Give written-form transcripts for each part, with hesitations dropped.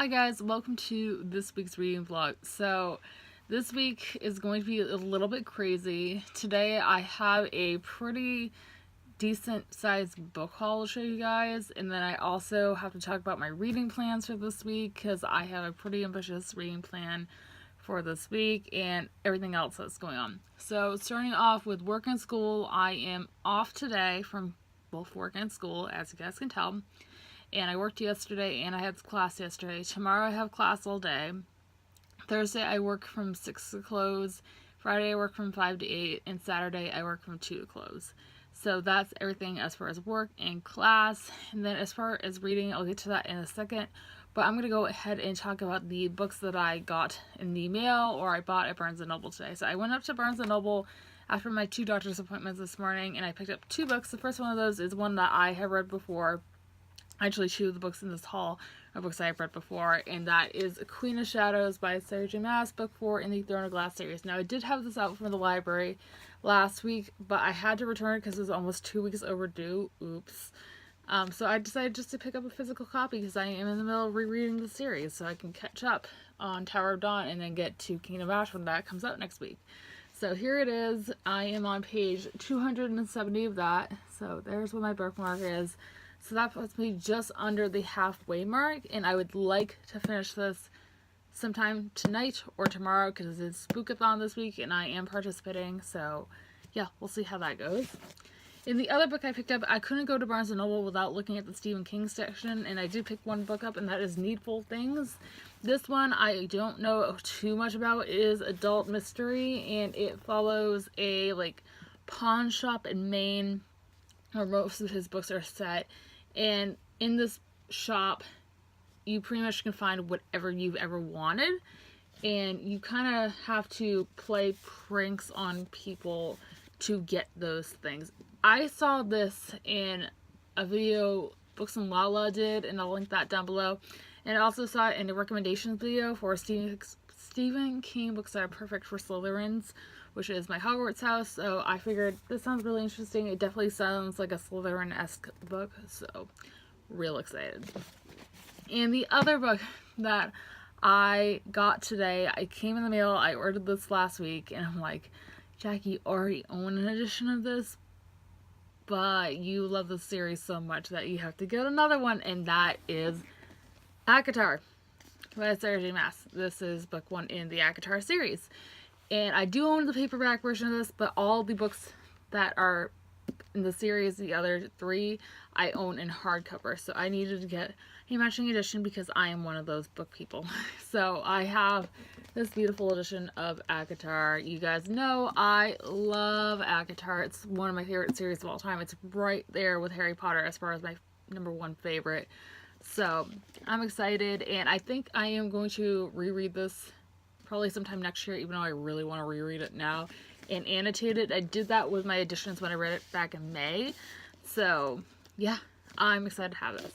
Hi guys, welcome to this week's reading vlog. So this week is going to be a little bit crazy. Today I have a pretty decent sized book haul to show you guys, and then I also have to talk about my reading plans for this week because I have a pretty ambitious reading plan for this week and everything else that's going on. So starting off with work and school, I am off today from both work and school, as you guys can tell. And I worked yesterday and I had class yesterday. Tomorrow I have class all day. Thursday I work from 6 to close. Friday I work from 5 to 8. And Saturday I work from 2 to close. So that's everything as far as work and class. And then as far as reading, I'll get to that in a second. But I'm going to go ahead and talk about the books that I got in the mail or I bought at Barnes & Noble today. So I went up to Barnes & Noble after my 2 doctor's appointments this morning and I picked up 2 books. The first one of those is one that I have read before. Actually, 2 of the books in this haul are books I've read before, and that is Queen of Shadows by Sarah J. Maas, book 4 in the Throne of Glass series. Now, I did have this out from the library last week, but I had to return it because it was almost 2 weeks overdue. Oops. So I decided just to pick up a physical copy because I am in the middle of rereading the series, so I can catch up on Tower of Dawn and then get to Kingdom of Ash when that comes out next week. So here it is. I am on page 270 of that, so there's where my bookmark is. So that puts me just under the halfway mark, and I would like to finish this sometime tonight or tomorrow because it's Spook-A-Thon this week and I am participating, so yeah, we'll see how that goes. In the other book I picked up, I couldn't go to Barnes & Noble without looking at the Stephen King section, and I did pick one book up, and that is Needful Things. This one I don't know too much about. It is adult mystery, and it follows a pawn shop in Maine where most of his books are set. And in this shop, you pretty much can find whatever you've ever wanted. And you kind of have to play pranks on people to get those things. I saw this in a video Books and Lala did, and I'll link that down below. And I also saw it in a recommendations video for Stephen King books that are perfect for Slytherins, which is my Hogwarts house. So I figured this sounds really interesting. It definitely sounds like a Slytherin-esque book, so real excited. And the other book that I got today, I came in the mail, I ordered this last week, and I'm like, Jackie, you already own an edition of this, but you love the series so much that you have to get another one, and that is ACOTAR by Sarah J. Maas. This is book 1 in the ACOTAR series. And I do own the paperback version of this, but all the books that are in the series, the other 3, I own in hardcover. So I needed to get a matching edition because I am one of those book people. So I have this beautiful edition of ACOTAR. You guys know I love ACOTAR. It's one of my favorite series of all time. It's right there with Harry Potter as far as my #1 favorite. So I'm excited, and I think I am going to reread this probably sometime next year, even though I really want to reread it now and annotate it. I did that with my editions when I read it back in May. So yeah, I'm excited to have this.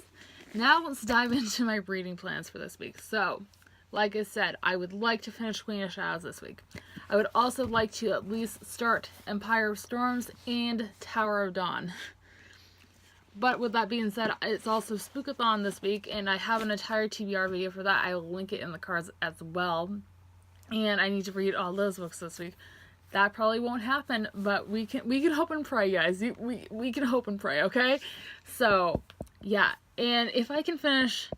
Now let's dive into my reading plans for this week. So like I said, I would like to finish Queen of Shadows this week. I would also like to at least start Empire of Storms and Tower of Dawn. But with that being said, it's also Spook-A-Thon this week, and I have an entire TBR video for that. I will link it in the cards as well. And I need to read all those books this week. That probably won't happen, but we can hope and pray, guys. We can hope and pray, okay? So, yeah. And if I can finish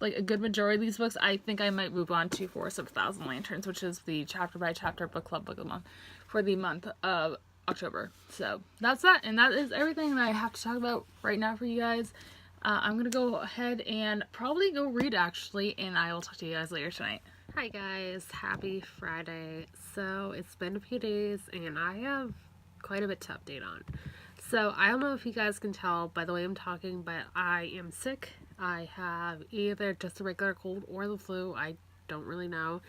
a good majority of these books, I think I might move on to Forest of a Thousand Lanterns, which is the chapter by chapter book club book of the month for the month of October. So that's that, and that is everything that I have to talk about right now for you guys. I'm gonna go ahead and probably go read actually, and I will talk to you guys later tonight. Hi guys, happy Friday. So it's been a few days and I have quite a bit to update on. So I don't know if you guys can tell by the way I'm talking, but I am sick. I have either just a regular cold or the flu. I don't really know.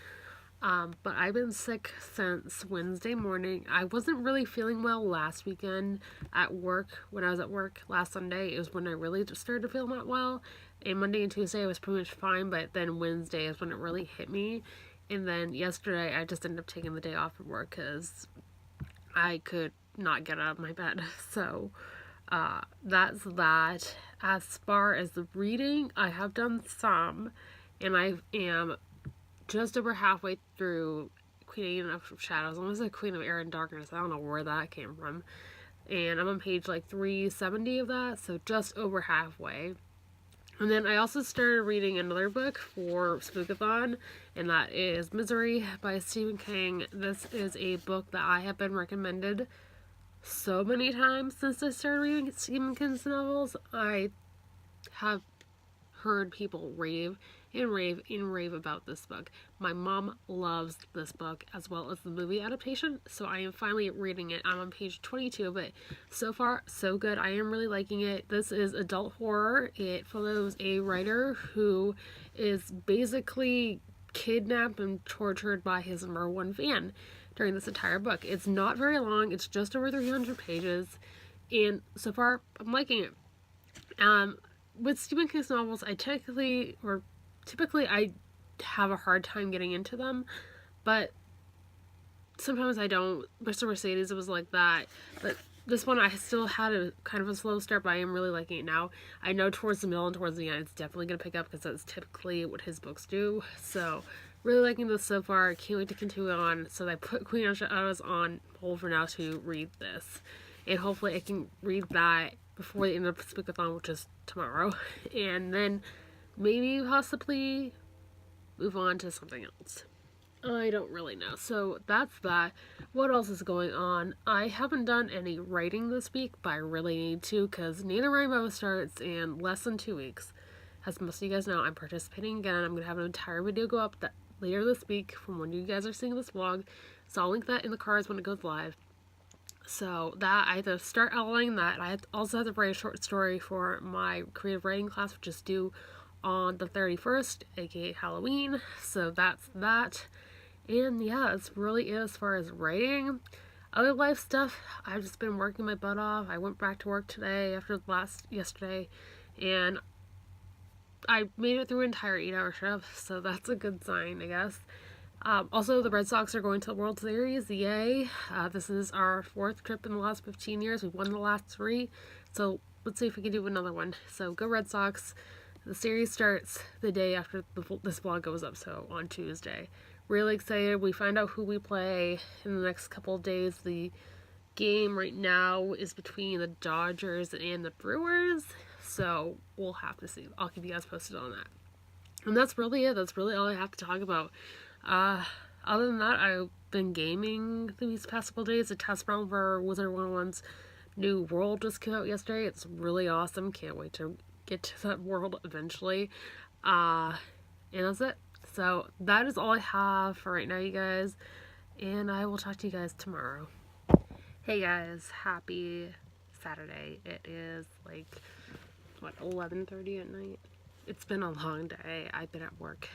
But I've been sick since Wednesday morning. I wasn't really feeling well last weekend at work. When I was at work last Sunday, it was when I really just started to feel not well. And Monday and Tuesday I was pretty much fine, but then Wednesday is when it really hit me. And then yesterday I just ended up taking the day off of work because I could not get out of my bed. So that's that. As far as the reading, I have done some. and I am just over halfway through Queen of Shadows. I almost said Queen of Air and Darkness. I don't know where that came from. And I'm on page like 370 of that, so just over halfway. And then I also started reading another book for Spook-A-Thon, and that is Misery by Stephen King. This is a book that I have been recommended so many times since I started reading Stephen King's novels. I have heard people rave and rave and rave about this book. My mom loves this book as well as the movie adaptation, so I am finally reading it. I'm on page 22 of it. So far, so good. I am really liking it. This is adult horror. It follows a writer who is basically kidnapped and tortured by his number one fan during this entire book. It's not very long. It's just over 300 pages, and so far, I'm liking it. With Stephen King's novels, typically I have a hard time getting into them, but sometimes I don't. Mr. Mercedes, it was like that, but this one I still had a kind of a slow start, but I am really liking it now. I know towards the middle and towards the end it's definitely going to pick up because that's typically what his books do, so really liking this so far. Can't wait to continue on, so I put Queen of Shadows on hold for now to read this, and hopefully I can read that before the end of Spook-A-Thon, which is tomorrow, and then maybe possibly move on to something else. I don't really know. So that's that. What else is going on? I haven't done any writing this week, but I really need to because NaNoWriMo starts in less than 2 weeks. As most of you guys know, I'm participating again. I'm going to have an entire video go up later this week from when you guys are seeing this vlog. So I'll link that in the cards when it goes live. So that I have to start outlining that. I also have to write a short story for my creative writing class, which is due on the 31st, aka Halloween. So that's that. And yeah, it's really it as far as writing. Other life stuff, I've just been working my butt off. I went back to work today after yesterday, and I made it through an entire 8-hour shift, so that's a good sign, I guess. Also, the Red Sox are going to the World Series. Yay. This is our 4th trip in the last 15 years. We've won the last 3. So let's see if we can do another one. So go Red Sox. The series starts the day after this vlog goes up, so on Tuesday. Really excited. We find out who we play in the next couple of days. The game right now is between the Dodgers and the Brewers. So we'll have to see. I'll keep you guys posted on that. And that's really it. That's really all I have to talk about. Other than that, I've been gaming these past couple days. The test round for Wizard 101's new world just came out yesterday. It's really awesome. Can't wait to get to that world eventually. And that's it. So that is all I have for right now, you guys. And I will talk to you guys tomorrow. Hey guys, happy Saturday. It is like, 11:30 at night? It's been a long day. I've been at work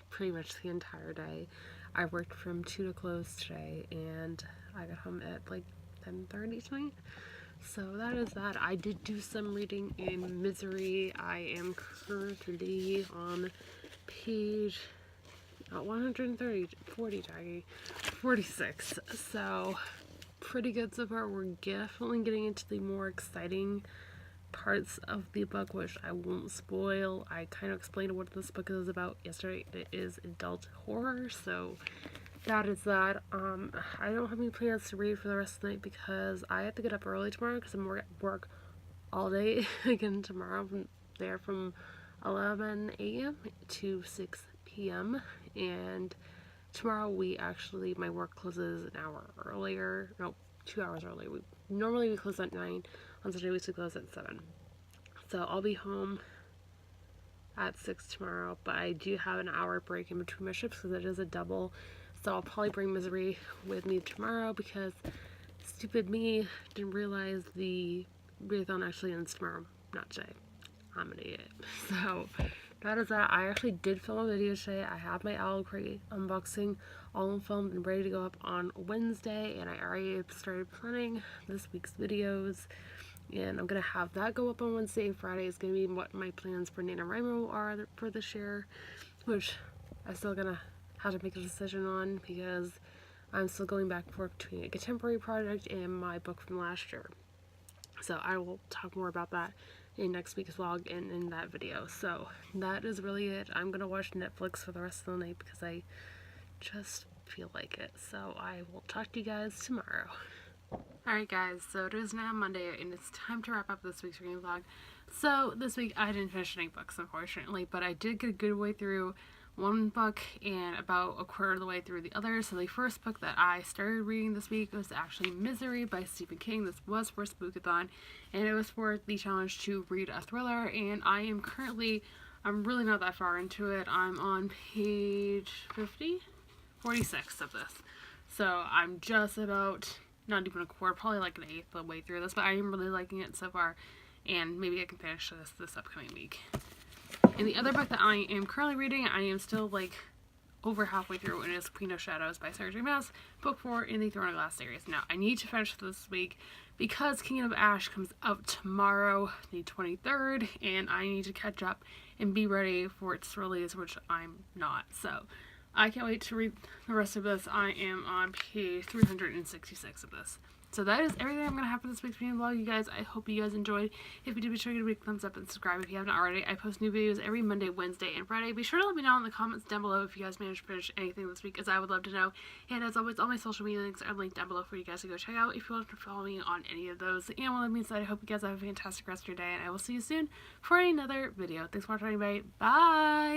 pretty much the entire day. I worked from 2 to close today, and I got home at 10:30 tonight. So that is that. I did do some reading in Misery. I am currently on page 46. So pretty good so far. We're definitely getting into the more exciting parts of the book, which I won't spoil. I kind of explained what this book is about yesterday. It is adult horror, so that is that. I don't have any plans to read for the rest of the night because I have to get up early tomorrow because I'm at work all day again tomorrow. I'm there from 11 a.m. to 6 p.m. and tomorrow my work closes an hour earlier. No, 2 hours early. Normally we close at 9. On Sunday we close at 7. So I'll be home at 6 tomorrow, but I do have an hour break in between my shifts because it is a double. So I'll probably bring Misery with me tomorrow because stupid me didn't realize the readathon actually ends tomorrow, not today. I'm an idiot. So that is that. I actually did film a video today. I have my Owl Crate unboxing all filmed and ready to go up on Wednesday, and I already started planning this week's videos, and I'm going to have that go up on Wednesday. Friday is going to be what my plans for NaNoWriMo are for this year, which I'm still going to have to make a decision on because I'm still going back and forth between a contemporary project and my book from last year. So I will talk more about that in next week's vlog and in that video. So that is really it. I'm gonna watch Netflix for the rest of the night because I just feel like it. So I will talk to you guys tomorrow. Alright guys, so it is now Monday and it's time to wrap up this week's reading vlog. So this week I didn't finish any books, unfortunately, but I did get a good way through one book and about a quarter of the way through the other. So the first book that I started reading this week was actually Misery by Stephen King. This was for SPOOK-A-THON and it was for the challenge to read a thriller, and I'm really not that far into it. I'm on page 46 of this. So I'm just about, not even a quarter, probably like an eighth of the way through this, but I am really liking it so far, and maybe I can finish this upcoming week. And the other book that I am currently reading, I am still like over halfway through, and is Queen of Shadows by Sarah J. Maas, book 4 in the Throne of Glass series. Now, I need to finish this week because Kingdom of Ash comes out tomorrow, the 23rd, and I need to catch up and be ready for its release, which I'm not. So I can't wait to read the rest of this. I am on page 366 of this. So that is everything I'm going to have for this week's reading vlog, you guys. I hope you guys enjoyed. If you did, be sure to give a big thumbs up and subscribe if you haven't already. I post new videos every Monday, Wednesday, and Friday. Be sure to let me know in the comments down below if you guys managed to finish anything this week, as I would love to know. And as always, all my social media links are linked down below for you guys to go check out if you want to follow me on any of those. And with that being said, I hope you guys have a fantastic rest of your day, and I will see you soon for another video. Thanks for watching, everybody. Bye!